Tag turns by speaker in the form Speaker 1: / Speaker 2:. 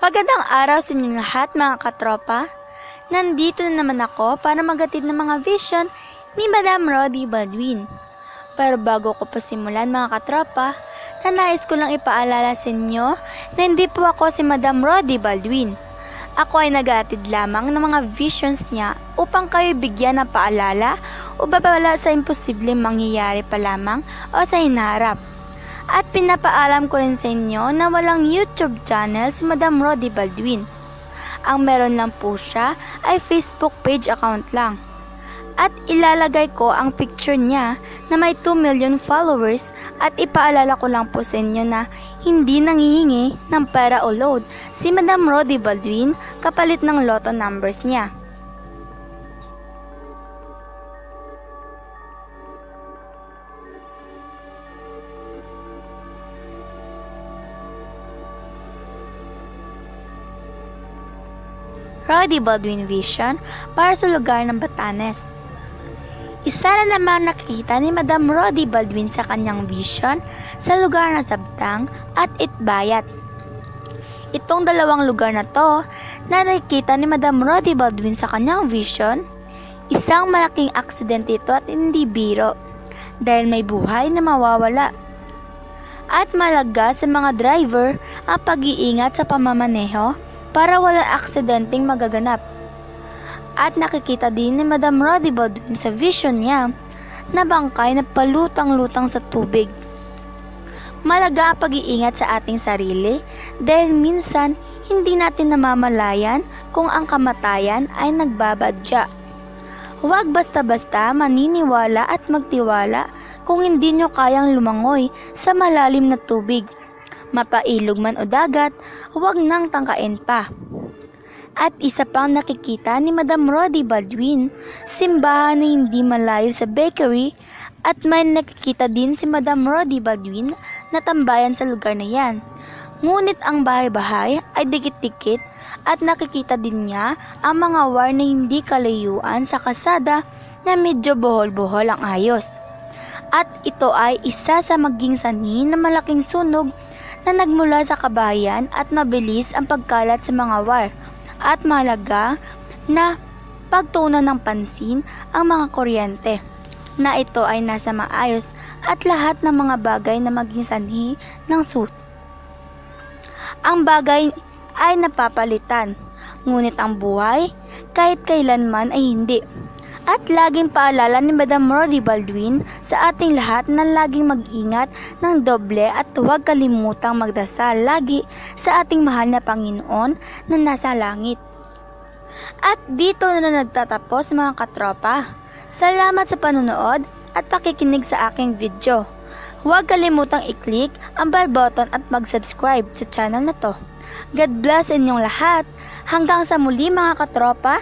Speaker 1: Magandang araw sa inyong lahat mga katropa. Nandito na naman ako para magatid ng mga vision ni Madam Rody Baldwin. Pero bago ko pa simulan mga katropa, nais ko lang ipaalala sa inyo na hindi po ako si Madam Rody Baldwin. Ako ay nag-aatid lamang ng mga visions niya upang kayo bigyan ng paalala o babala sa imposibleng mangyayari pa lamang o sa hinaharap. At pinapaalam ko rin sa inyo na walang YouTube channel si Madam Rody Baldwin. Ang meron lang po siya ay Facebook page account lang. At ilalagay ko ang picture niya na may 2 million followers at ipaalala ko lang po sa inyo na hindi nanghihingi ng pera o load si Madam Rody Baldwin kapalit ng lotto numbers niya. Rody Baldwin Vision para sa lugar ng Batanes. Isa na naman nakikita ni Madam Rody Baldwin sa kanyang vision sa lugar ng Sabtang at Itbayat. Itong dalawang lugar na to na nakikita ni Madam Rody Baldwin sa kanyang vision, isang malaking aksidente ito at hindi biro dahil may buhay na mawawala. At malaga sa mga driver ang pag-iingat sa pamamaneho para wala aksidenteng magaganap. At nakikita din ni Madam Rody Baldwin sa vision niya na bangkay na palutang-lutang sa tubig. Malaga ang pag-iingat sa ating sarili dahil minsan hindi natin namamalayan kung ang kamatayan ay nagbabadya. Huwag basta-basta maniniwala at magtiwala kung hindi nyo kayang lumangoy sa malalim na tubig. Mapailog man o dagat, huwag nang tangkain pa. At isa pang nakikita ni Madam Rody Baldwin, simbahan na hindi malayo sa bakery at may nakikita din si Madam Rody Baldwin na tambayan sa lugar na yan. Ngunit ang bahay-bahay ay dikit-dikit at nakikita din niya ang mga wire na hindi kalayuan sa kalsada na medyo bohol-bohol ang ayos. At ito ay isa sa maging sanhi na malaking sunog na nagmula sa kabahayan at mabilis ang pagkalat sa mga wire at mahalaga na pagtuunan ng pansin ang mga kuryente na ito ay nasa maayos at lahat ng mga bagay na maging sanhi ng suit. Ang bagay ay napapalitan, ngunit ang buhay kahit kailanman ay hindi. At laging paalala ni Madam Rody Baldwin sa ating lahat na laging mag-ingat ng doble at huwag kalimutang magdasal lagi sa ating mahal na Panginoon na nasa langit. At dito na nagtatapos mga katropa. Salamat sa panonood at pakikinig sa aking video. Huwag kalimutang i-click ang bell button at mag-subscribe sa channel na to. God bless inyong lahat. Hanggang sa muli mga katropa.